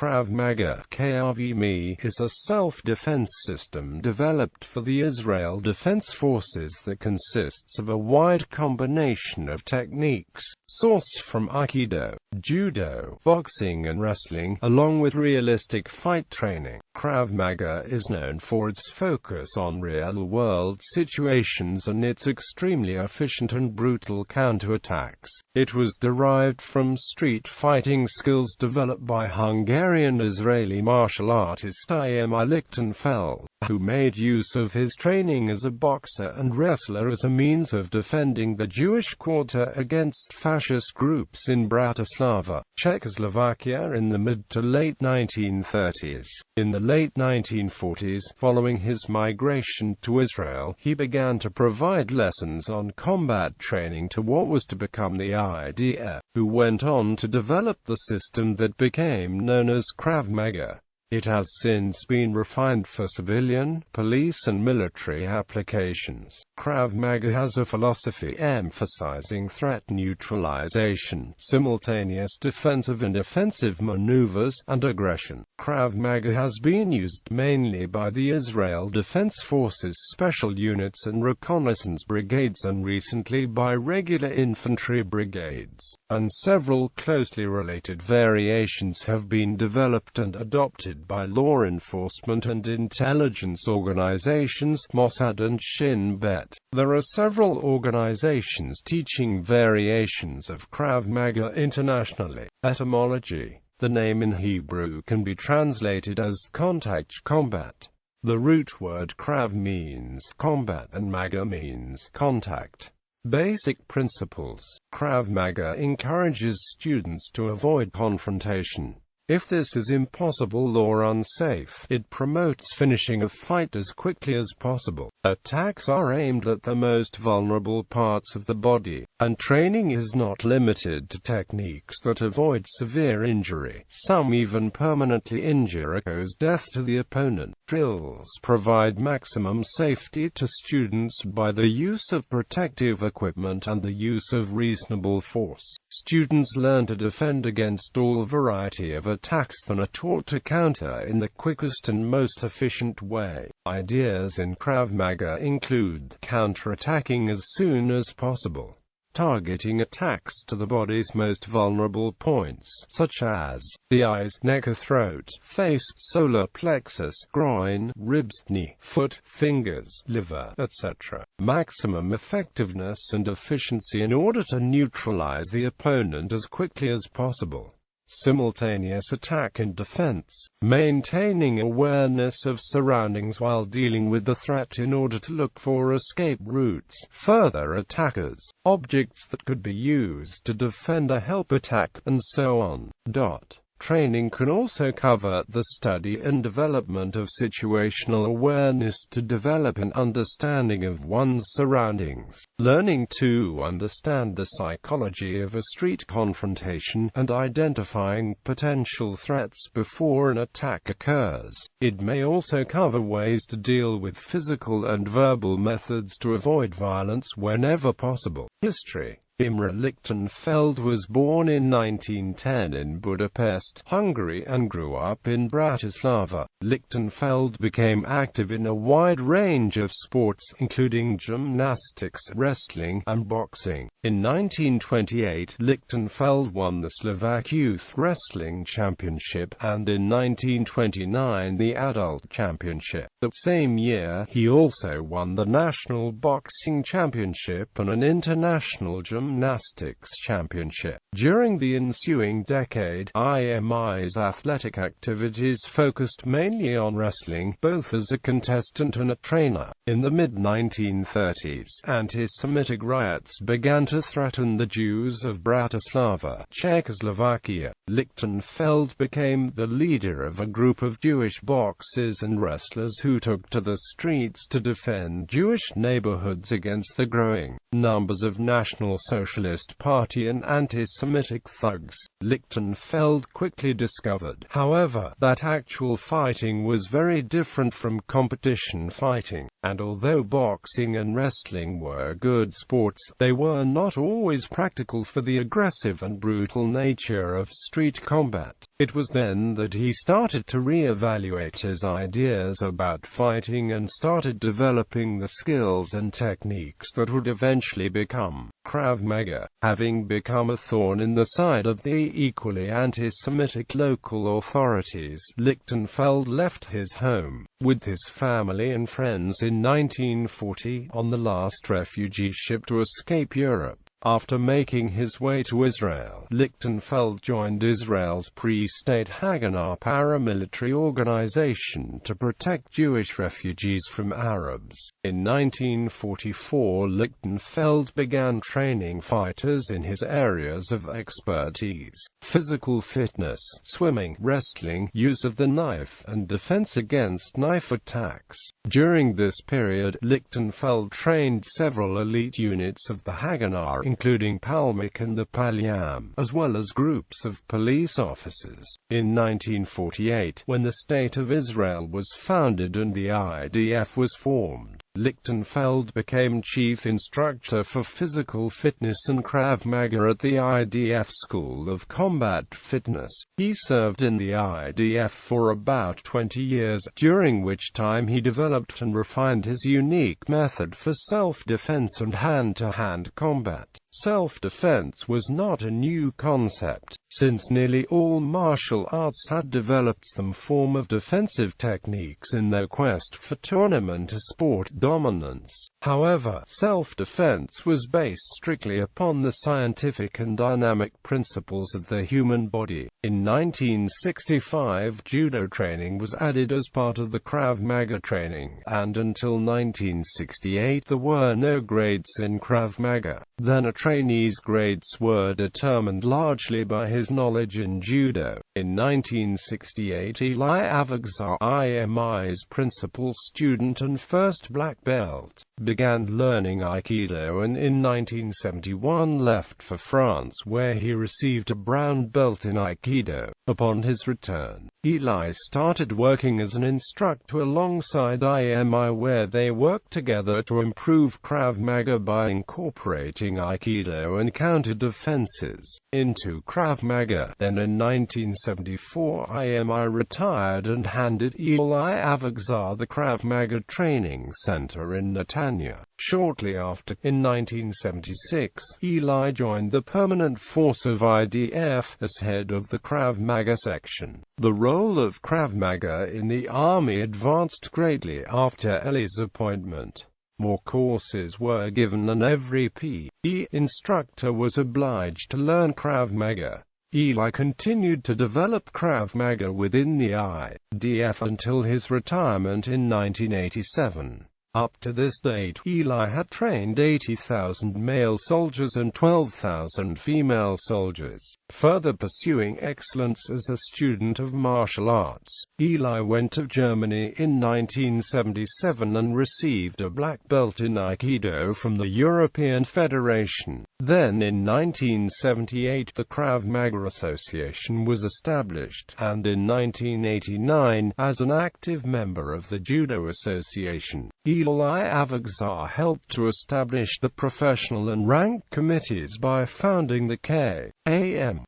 Krav Maga (krɑːv) is a self-defense system developed for the Israel Defense Forces that consists of a wide combination of techniques, sourced from aikido, judo, boxing and wrestling, along with realistic fight training. Krav Maga is known for its focus on real-world situations and its extremely efficient and brutal counterattacks. It was derived from street fighting skills developed by Hungarian-Israeli martial artist Imi Lichtenfeld, who made use of his training as a boxer and wrestler as a means of defending the Jewish quarter against fascist groups in Bratislava, Czechoslovakia in the mid to late 1930s. In the late 1940s, following his migration to Israel, he began to provide lessons on combat training to what was to become the IDF, who went on to develop the system that became known as Krav Maga. It has since been refined for civilian, police and military applications. Krav Maga has a philosophy emphasizing threat neutralization, simultaneous defensive and offensive maneuvers, and aggression. Krav Maga has been used mainly by the Israel Defense Forces special units and reconnaissance brigades, and recently by regular infantry brigades. And several closely related variations have been developed and adopted by law enforcement and intelligence organizations, Mossad and Shin Bet. There are several organizations teaching variations of Krav Maga internationally. Etymology: the name in Hebrew can be translated as contact combat. The root word Krav means combat and Maga means contact. Basic principles: Krav Maga encourages students to avoid confrontation. If this is impossible or unsafe, it promotes finishing a fight as quickly as possible. Attacks are aimed at the most vulnerable parts of the body, and training is not limited to techniques that avoid severe injury. Some even permanently injure or cause death to the opponent. Drills provide maximum safety to students by the use of protective equipment and the use of reasonable force. Students learn to defend against all variety of attacks and are taught to counter in the quickest and most efficient way. Ideas in Krav Maga include counter-attacking as soon as possible, targeting attacks to the body's most vulnerable points, such as the eyes, neck or throat, face, solar plexus, groin, ribs, knee, foot, fingers, liver, etc. Maximum effectiveness and efficiency in order to neutralize the opponent as quickly as possible. Simultaneous attack and defense, maintaining awareness of surroundings while dealing with the threat in order to look for escape routes, further attackers, objects that could be used to defend a help attack, and so on. Training can also cover the study and development of situational awareness to develop an understanding of one's surroundings, learning to understand the psychology of a street confrontation, and identifying potential threats before an attack occurs. It may also cover ways to deal with physical and verbal methods to avoid violence whenever possible. History: Imi Lichtenfeld was born in 1910 in Budapest, Hungary, and grew up in Bratislava. Lichtenfeld became active in a wide range of sports, including gymnastics, wrestling, and boxing. In 1928, Lichtenfeld won the Slovak Youth Wrestling Championship, and in 1929 the Adult Championship. That same year, he also won the National Boxing Championship and an International Gymnastics Championship. During the ensuing decade, Imi's athletic activities focused mainly on wrestling, both as a contestant and a trainer. In the mid-1930s, anti-Semitic riots began to threaten the Jews of Bratislava, Czechoslovakia. Lichtenfeld became the leader of a group of Jewish boxers and wrestlers who took to the streets to defend Jewish neighborhoods against the growing numbers of National Socialist Party and anti-Semitic thugs. Lichtenfeld quickly discovered, however, that actual fighting was very different from competition fighting, and although boxing and wrestling were good sports, they were not always practical for the aggressive and brutal nature of street street combat. It was then that he started to re-evaluate his ideas about fighting and started developing the skills and techniques that would eventually become Krav Maga. Having become a thorn in the side of the equally anti-Semitic local authorities, Lichtenfeld left his home with his family and friends in 1940 on the last refugee ship to escape Europe. After making his way to Israel, Lichtenfeld joined Israel's pre-state Haganah paramilitary organization to protect Jewish refugees from Arabs. In 1944, Lichtenfeld began training fighters in his areas of expertise: physical fitness, swimming, wrestling, use of the knife, and defense against knife attacks. During this period, Lichtenfeld trained several elite units of the Haganah, including Palmach and the Palyam, as well as groups of police officers. In 1948, when the State of Israel was founded and the IDF was formed, Lichtenfeld became chief instructor for physical fitness and Krav Maga at the IDF School of Combat Fitness. He served in the IDF for about 20 years, during which time he developed and refined his unique method for self-defense and hand-to-hand combat. Self-defense was not a new concept, since nearly all martial arts had developed some form of defensive techniques in their quest for tournament or sport dominance. However, self-defense was based strictly upon the scientific and dynamic principles of the human body. In 1965, judo training was added as part of the Krav Maga training, and until 1968 there were no grades in Krav Maga. Then a trainee's grades were determined largely by his knowledge in judo. In 1968, Imi Lichtenfeld, Imi's principal student and first black belt, began learning aikido, and in 1971 left for France, where he received a brown belt in aikido. Upon his return, Imi started working as an instructor alongside Imi, where they worked together to improve Krav Maga by incorporating aikido and counter-defenses into Krav Maga. Then in 1974, Imi retired and handed Imi Lichtenfeld the Krav Maga training center in Netanya. Shortly after, in 1976, Imi joined the permanent force of IDF as head of the Krav Maga section. The role of Krav Maga in the army advanced greatly after Ili's appointment. More courses were given and every PE instructor was obliged to learn Krav Maga. Imi continued to develop Krav Maga within the IDF until his retirement in 1987. Up to this date, Imi had trained 80,000 male soldiers and 12,000 female soldiers. Further pursuing excellence as a student of martial arts, Imi went to Germany in 1977 and received a black belt in Aikido from the European Federation. Then in 1978 the Krav Maga Association was established, and in 1989, as an active member of the Judo Association, Imi Lichtenfeld helped to establish the professional and ranked committees by founding the KAMI.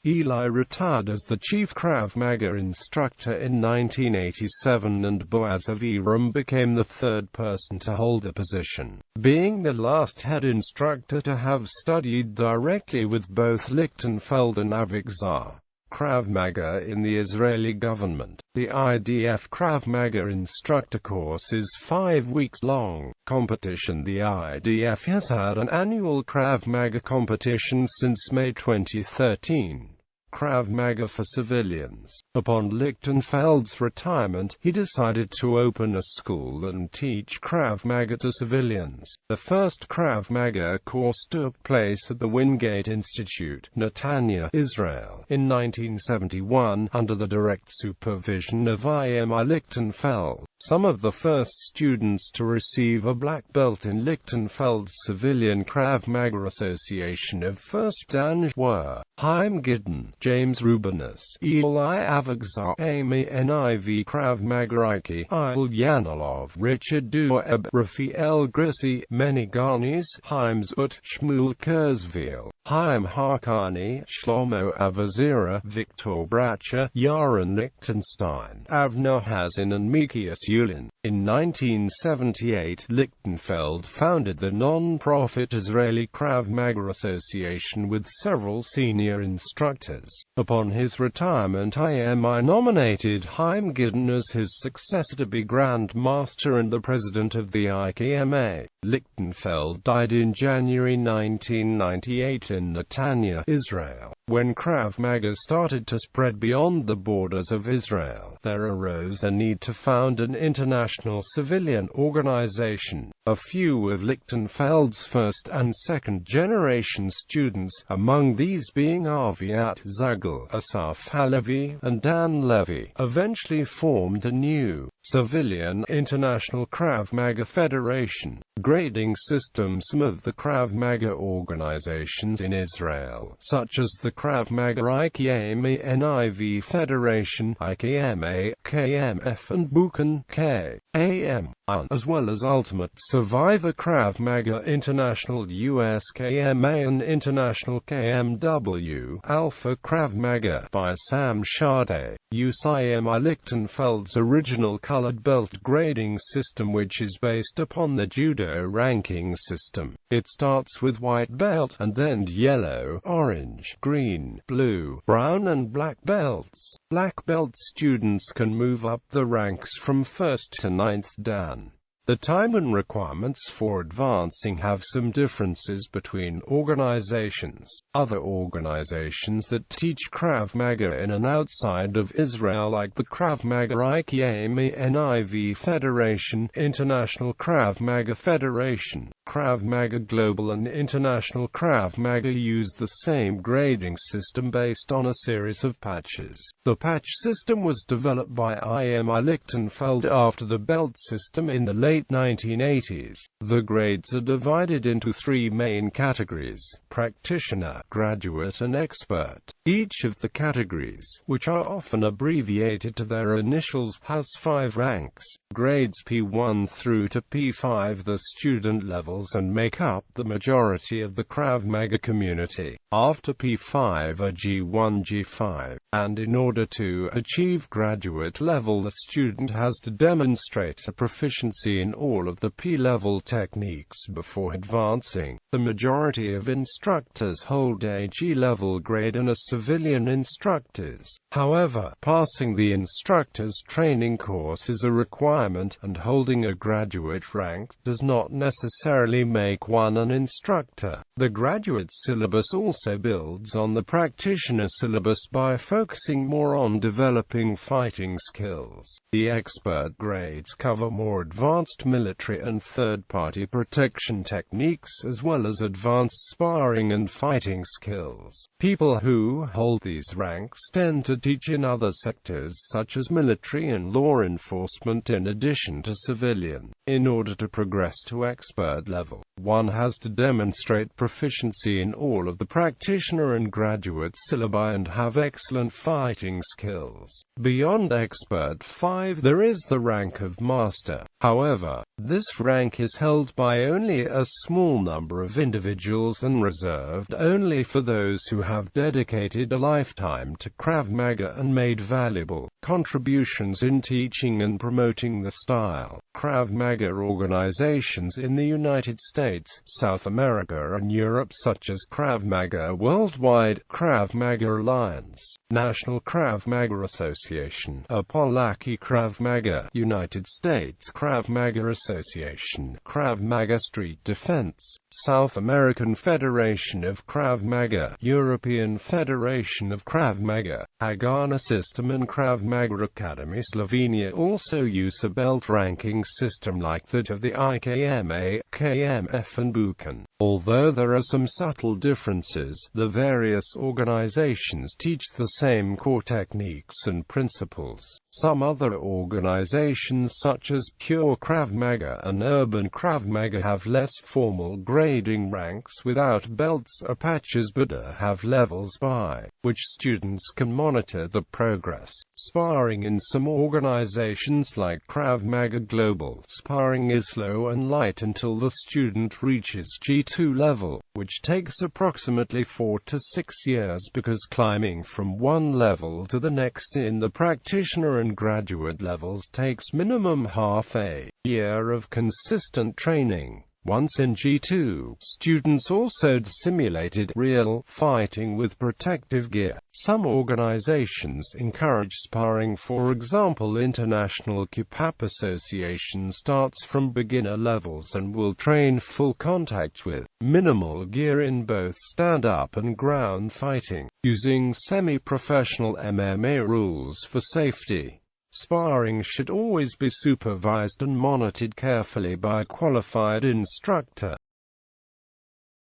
Imi retired as the chief Krav Maga instructor in 1987, and Boaz Aviram became the third person to hold the position, being the last head instructor to have studied directly with both Lichtenfeld and Aviram. Krav Maga in the Israeli government. The IDF Krav Maga instructor course is 5 weeks long. Competition. The IDF has had an annual Krav Maga competition since May 2013. Krav Maga for civilians. Upon Lichtenfeld's retirement, he decided to open a school and teach Krav Maga to civilians. The first Krav Maga course took place at the Wingate Institute, Netanya, Israel, in 1971, under the direct supervision of Imi Lichtenfeld. Some of the first students to receive a black belt in Lichtenfeld's civilian Krav Maga Association of First Dan were Chaim Giddon, James Rubenus, Imi Lichtenfeld, Amy Niv Krav Maga Ike, Il Yanilov, Richard Dueb, Raphael Grissi, Many Garnis, Chaim Zut, Shmuel Kurzweil. Chaim Harkani, Shlomo Avazira, Viktor Bracha, Yaron Lichtenstein, Avner Hazin and Mikias Yulin. In 1978, Lichtenfeld founded the non-profit Israeli Krav Maga Association with several senior instructors. Upon his retirement, Imi nominated Chaim Gideon as his successor to be Grand Master and the president of the IKMA. Lichtenfeld died in January 1998 in Netanya, Israel. When Krav Maga started to spread beyond the borders of Israel, there arose a need to found an international civilian organization. A few of Lichtenfeld's first and second generation students, among these being Aviat Zagel, Asaf Halevi, and Dan Levy, eventually formed a new, civilian International Krav Maga Federation. Grading system. Some of the Krav Maga organizations in Israel, such as the Krav Maga Imi Federation, IKMA, KMF and Buchan, KAM, as well as Ultimate Survivor Krav Maga International US KMA and International KMW, Alpha Krav Maga, by Sam Shade, use Imi Lichtenfeld's original colored belt grading system, which is based upon the judo ranking system. It starts with white belt, and then yellow, orange, green, blue, brown and black belts. Black belt students can move up the ranks from 1st to 9th dan. The time and requirements for advancing have some differences between organizations. Other organizations that teach Krav Maga in and outside of Israel, like the Krav Maga IKMA Federation, International Krav Maga Federation, Krav Maga Global and International Krav Maga, use the same grading system based on a series of patches. The patch system was developed by Imi Lichtenfeld after the belt system in the late 1980s. The grades are divided into three main categories: practitioner, graduate and expert. Each of the categories, which are often abbreviated to their initials, has 5 ranks. Grades P1 through to P5 the student levels and make up the majority of the Krav Maga community. After P5 are G1, G5, and in order to achieve graduate level, the student has to demonstrate a proficiency in all of the P-level techniques before advancing. The majority of instructors hold a G-level grade and are civilian instructors. However, passing the instructor's training course is a requirement, and holding a graduate rank does not necessarily make one an instructor. The graduate syllabus also builds on the practitioner syllabus by focusing more on developing fighting skills. The expert grades cover more advanced military and third-party protection techniques, as well as advanced sparring and fighting skills. People who hold these ranks tend to teach in other sectors such as military and law enforcement in addition to civilian. In order to progress to expert level, one has to demonstrate proficiency in all of the practitioner and graduate syllabi and have excellent fighting skills. Beyond expert 5 there is the rank of master. However, this rank is held by only a small number of individuals and reserved only for those who have dedicated a lifetime to Krav Maga and made valuable contributions in teaching and promoting the style. Krav Maga organizations in the United States, South America and Europe, such as Krav Maga Worldwide, Krav Maga Alliance, National Krav Maga Association, Polaki Krav Maga, United States Krav Maga Association, Krav Maga Street Defense, South American Federation of Krav Maga, European Federation of Krav Maga, Haganah System and Krav Maga Academy. Slovenia also use a belt ranking system like that of the IKMA, KMF and Buchan. Although there are some subtle differences, the various organizations teach the same core techniques and principles. Some other organizations such as Pure Krav Maga and Urban Krav Maga have less formal grading ranks without belts or patches, but have levels by which students can monitor the progress. Sparring. In some organizations like Krav Maga Global, sparring is slow and light until the student reaches G2 level. which takes approximately 4 to 6 years because climbing from one level to the next in the practitioner and graduate levels takes minimum half a year of consistent training. Once in G2, students also simulated real fighting with protective gear. Some organizations encourage sparring, for example International KPAP Association starts from beginner levels and will train full contact with minimal gear in both stand-up and ground fighting, using semi-professional MMA rules for safety. Sparring should always be supervised and monitored carefully by a qualified instructor.